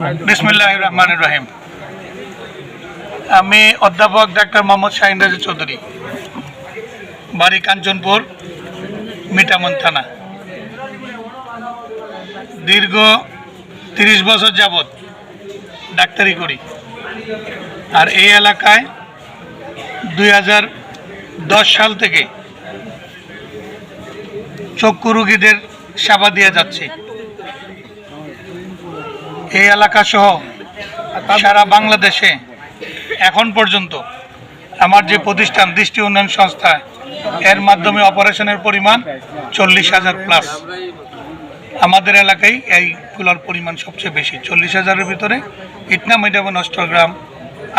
বিসমিল্লাহির রহমানির রহিম। আমি অধ্যাপক ডাক্তার মোহাম্মদ শাহিন রাজা চৌধুরী, বাড়ি কাঞ্চনপুর, মিঠামন থানা। দীর্ঘ 30 বছর যাবৎ ডাক্তারি করি। আর এই এলাকায় 2010 সাল থেকে চক্ষু রোগীদের সেবা দিয়ে যাচ্ছি। এই এলাকা সহ সারা বাংলাদেশে এখন পর্যন্ত আমার যে প্রতিষ্ঠান দৃষ্টি উন্নয়ন সংস্থা, এর মাধ্যমে অপারেশনের পরিমাণ 40,000 প্লাস। আমাদের এলাকায় এইগুলোর পরিমাণ সবচেয়ে বেশি। 40,000-এর ভিতরে ইটনা, মিঠামন, অষ্টগ্রাম,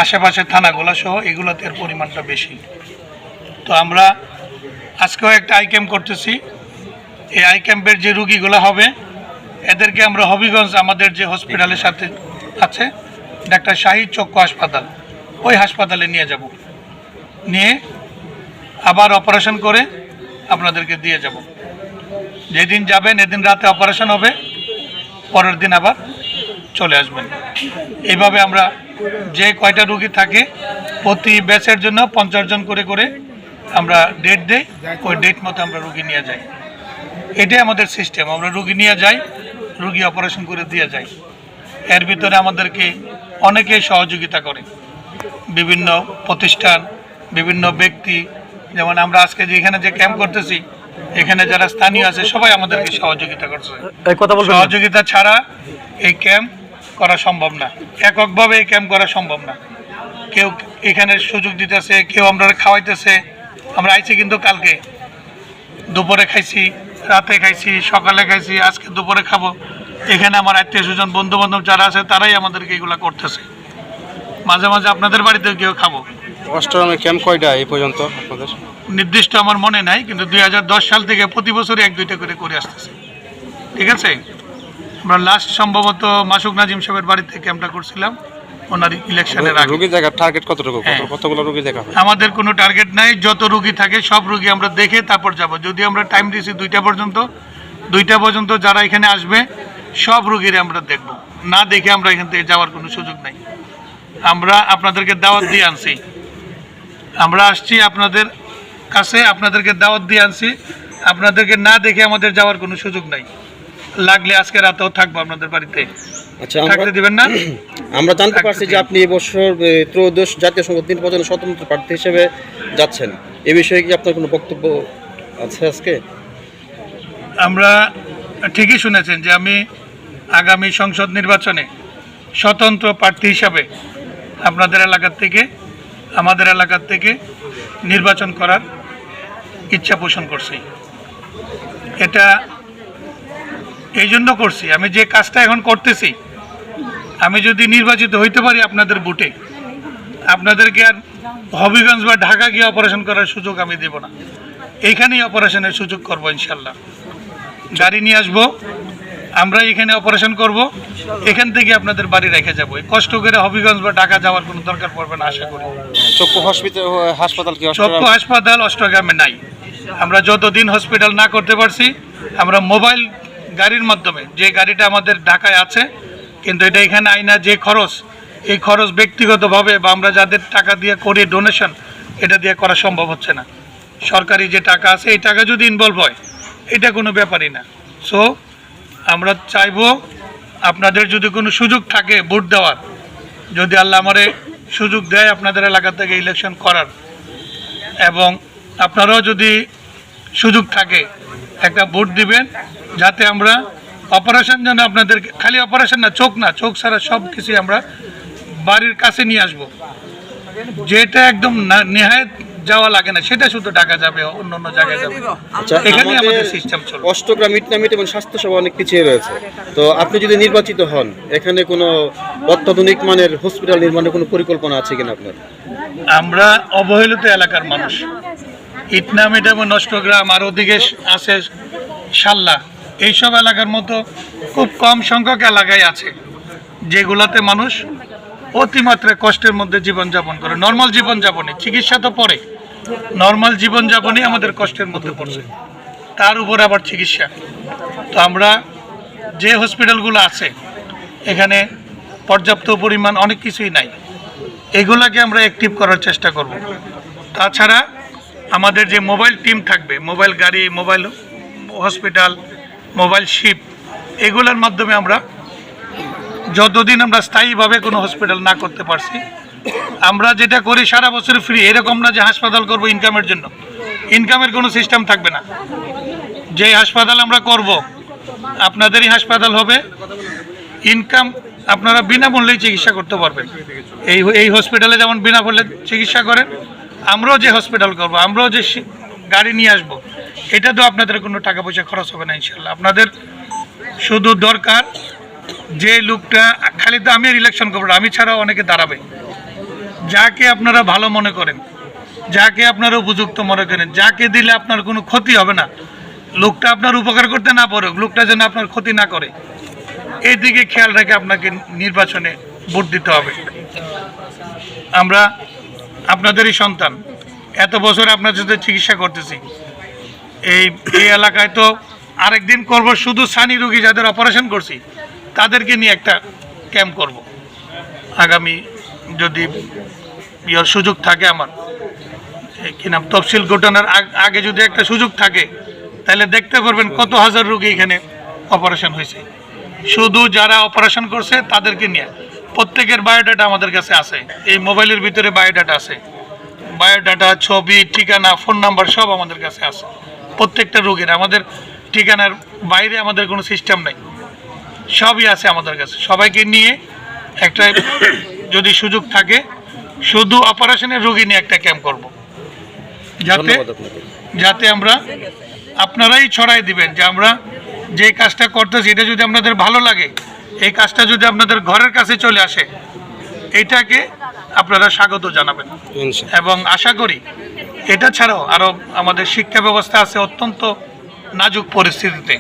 আশেপাশে থানাগুলো সহ এগুলোতে এর পরিমাণটা বেশি। তো আমরা আজকেও একটা আই ক্যাম্প করতেছি। এই আই ক্যাম্পের যে রুগীগুলো হবে, এদেরকে আমরা হবিগঞ্জ আমাদের যে হসপিটালের সাথে আছে ডাক্তার শাহিদ চক্ষু হাসপাতাল, ওই হাসপাতালে নিয়ে যাব। নিয়ে আবার অপারেশন করে আপনাদেরকে দিয়ে যাব। যেদিন যাবেন এদিন রাতে অপারেশন হবে, পরের দিন আবার চলে আসবেন। এইভাবে আমরা যে কয়টা রুগী থাকে প্রতি ব্যাচের জন্য 50 জন করে করে আমরা ডেট দেই। ওই ডেট মতো আমরা রুগী নিয়ে যাই। এটাই আমাদের সিস্টেম। আমরা রুগী নিয়ে যাই, রুগী অপারেশন করে দিয়ে যাই। এর ভিতরে আমাদেরকে অনেকেই সহযোগিতা করে, বিভিন্ন প্রতিষ্ঠান, বিভিন্ন ব্যক্তি। যেমন আমরা আজকে যে এখানে যে ক্যাম্প করতেছি, এখানে যারা স্থানীয় আছে সবাই আমাদেরকে সহযোগিতা করছে। সহযোগিতা ছাড়া এই ক্যাম্প করা সম্ভব না, এককভাবে এই ক্যাম্প করা সম্ভব না। কেউ এখানে সুযোগ দিতেছে, কেউ আমরা খাওয়াইতেছে। আমরা আইছি কিন্তু কালকে দুপুরে খাইছি, রাতে খাইছি, সকালে খাইছি, আজকে দুপুরে খাবো। এখানে আমার আত্মীয় স্বজন, বন্ধু বান্ধব যারা আছে তারাই আমাদেরকে এগুলো করতেছে। মাঝে মাঝে আপনাদের বাড়িতে গিয়েও খাবো। অষ্টগ্রামে ক্যাম্প কয়টা এই পর্যন্ত আপনাদের? নির্দিষ্ট আমার মনে নাই, কিন্তু 2010 সাল থেকে প্রতি বছরই 1-2টা করে আসতেছে। ঠিক আছে। আমরা লাস্ট সম্ভবত মাসুক নাজিম সাহেবের বাড়িতে ক্যাম্পটা করছিলাম ওনার ইলেকশনের আগে। রোগী দেখা টার্গেট কতটুকু? কতগুলো রোগী দেখা? আমাদের কোনো টার্গেট নাই। যত রোগী থাকে সব রোগী আমরা দেখে তারপর যাব। যদি আমরা টাইম দিয়েছি 2টা পর্যন্ত, যারা এখানে আসবে সব রোগীরে আমরা দেখব। না দেখে আমরা এখান থেকে যাওয়ার কোনো সুযোগ নাই। আমরা আপনাদেরকে দাওয়াত দিয়ে আনছি। আমরা আসছি আপনাদের কাছে, আপনাদেরকে দাওয়াত দিয়ে আনছি। আপনাদেরকে না দেখে আমাদের যাওয়ার কোনো সুযোগ নাই। লাগলে আজকে রাতেও থাকবো আপনাদের বাড়িতে। আচ্ছা, থাকতে দিবেন না? আমরা জানতে পারছি যে আপনি এবছর ত্রয়োদশ জাতীয় সংসদ নির্বাচনে স্বতন্ত্র প্রার্থী হিসেবে যাচ্ছেন। এ বিষয়ে কি আপনার কোনো বক্তব্য আছে আজকে? আমরা ঠিকই শুনেছেন যে আমি আগামী সংসদ নির্বাচনে স্বতন্ত্র প্রার্থী হিসাবে আপনাদের এলাকার থেকে, আমাদের এলাকার থেকে নির্বাচন করার ইচ্ছা পোষণ করছি। এটা এই জন্য করছি, আমি যে কাজটা এখন করতেছি, আমি যদি নির্বাচিত হইতে পারি আপনাদের ভোটে, আপনাদেরকে আর হবিগঞ্জ বা ঢাকা গিয়ে অপারেশন করার সুযোগ আমি দেব না। এইখানেই অপারেশনের সুযোগ করব ইনশাল্লাহ। গাড়ি নিয়ে আসবো, আমরা এখানে অপারেশন করব, এখান থেকে আপনাদের বাড়ি রেখে যাবো। কষ্ট করে হবিগঞ্জ বা ঢাকা যাওয়ার কোনো দরকার পড়বে না আশা করি। চক্ষু হাসপাতাল কি? চক্ষু হাসপাতাল অষ্টগ্রামে নাই। আমরা যতদিন হসপিটাল না করতে পারছি, আমরা মোবাইল গাড়ির মাধ্যমে, যে গাড়িটা আমাদের ঢাকায় আছে, কিন্তু এটা এখানে আইনা যে খরচ, এই খরচ ব্যক্তিগতভাবে বা আমরা যাদের টাকা দিয়ে করি ডোনেশন, এটা দিয়ে করা সম্ভব হচ্ছে না। সরকারি যে টাকা আছে এই টাকা যদি ইনভলভ হয়, এটা কোনো ব্যাপারই না। সো আমরা চাইব আপনাদের যদি কোনো সুযোগ থাকে ভোট দেওয়ার, যদি আল্লাহ আমারে সুযোগ দেয় আপনাদের এলাকা থেকে ইলেকশন করার, এবং আপনারাও যদি সুযোগ থাকে একটা ভোট দিবেন, যাতে আমরা অপারেশন যেন আপনাদের, খালি অপারেশন না, চোখ ছাড়া সব কিছুই আমরা বাড়ির কাছে নিয়ে আসবো। যেটা একদম নেহায়েত যাওয়া লাগে না, সেটা শুধু ঢাকা যাবে, অন্য জায়গায় যাবে। এখানে আমাদের সিস্টেম চলবে। অষ্টগ্রাম, ইটনামিট এবং স্বাস্থ্যসেবা অনেক পিছিয়ে রয়েছে। তো আপনি যদি নির্বাচিত হন, এখানে কোনো অত্যাধুনিক মানের হসপিটাল নির্মাণের কোনো পরিকল্পনা আছে কিনা আপনার? আমরা অবহেলিত এলাকার মানুষ। ইটনামিট এবং অষ্টগ্রাম আর ওদিকে আছে শাল্লা, এইসব এলাকার মতো খুব কম সংখ্যক এলাকায় আছে যেগুলোতে মানুষ অতিমাত্রায় কষ্টের মধ্যে জীবনযাপন করে। নর্মাল জীবনযাপনে, চিকিৎসা তো পরে, নর্মাল জীবনযাপনই আমাদের কষ্টের মধ্যে পড়ছে, তার উপর আবার চিকিৎসা। তো আমরা যে হসপিটালগুলো আছে এখানে পর্যাপ্ত পরিমাণ অনেক কিছুই নাই। এগুলাকে আমরা অ্যাক্টিভ করার চেষ্টা করব। তাছাড়া আমাদের যে মোবাইল টিম থাকবে, মোবাইল গাড়ি, মোবাইল হসপিটাল, মোবাইল শিপ, এগুলোর মাধ্যমে আমরা যতদিন আমরা স্থায়ীভাবে কোনো হসপিটাল না করতে পারছি, আমরা যেটা করি সারা বছর ফ্রি, এরকম না যে হাসপাতাল করব ইনকামের জন্য। ইনকামের কোনো সিস্টেম থাকবে না। যে হাসপাতাল আমরা করব আপনাদেরই হাসপাতাল হবে, ইনকাম আপনারা বিনামূল্যেই চিকিৎসা করতে পারবেন। এই হসপিটালে যেমন বিনামূল্যে চিকিৎসা করেন, আমরাও যে হসপিটাল করব, আমরাও যে গাড়ি নিয়ে আসবো, এটা তো আপনাদের কোনো টাকা পয়সা খরচ হবে না ইনশাল্লাহ। আপনাদের শুধু দরকার যে লোকটা, খালি তো আমি ইলেকশন করবো, আমি ছাড়াও অনেকে দাঁড়াবে, যাকে আপনারা ভালো মনে করেন, যাকে আপনারা উপযুক্ত মনে করেন, যাকে দিলে আপনার কোনো ক্ষতি হবে না, লোকটা আপনার উপকার করতে না পারুক, লোকটা যেন আপনার ক্ষতি না করে, এই দিকে খেয়াল রেখে আপনাকে নির্বাচনে ভোট দিতে হবে। আমরা আপনাদেরই সন্তান, এত বছর আপনার সাথে চিকিৎসা করতেছি। এই এলাকায় তো আরেকদিন করব শুধু সানি রোগী যাদের অপারেশন করছি তাদেরকে নিয়ে একটা ক্যাম্প করব। আগামী যদি সুযোগ থাকে, আমার কি নাম, তফসিল ঘটনার আগে যদি একটা সুযোগ থাকে, তাহলে দেখতে পারবেন কত হাজার রোগী এখানে অপারেশন হয়েছে। শুধু যারা অপারেশন করছে তাদেরকে নিয়ে প্রত্যেকের বায়োডাটা আমাদের কাছে আছে। এই মোবাইলের ভিতরে বায়োডাটা আছে, বায়োডাটা, ছবি, ঠিকানা, ফোন নাম্বার সব আমাদের কাছে আছে প্রত্যেকটা রোগীর। আমাদের ঠিকানার বাইরে আমাদের কোনো সিস্টেম নেই, সবই আছে আমাদের কাছে। সবাইকে নিয়ে একটা যদি সুযোগ থাকে, শুধু অপারেশনের রোগী নিয়ে একটা ক্যাম্প করব, যাতে আমরা, আপনারাই ছড়াই দিবেন যে আমরা যে কাজটা করতেছি এটা যদি আপনাদের ভালো লাগে, এই কাজটা যদি আপনাদের ঘরের কাছে চলে আসে, এটাকে আপনারা স্বাগত জানাবেন। এবং আশা করি এটা ছাড়াও আরও আমাদের শিক্ষা ব্যবস্থা আছে অত্যন্ত নাজুক পরিস্থিতিতে।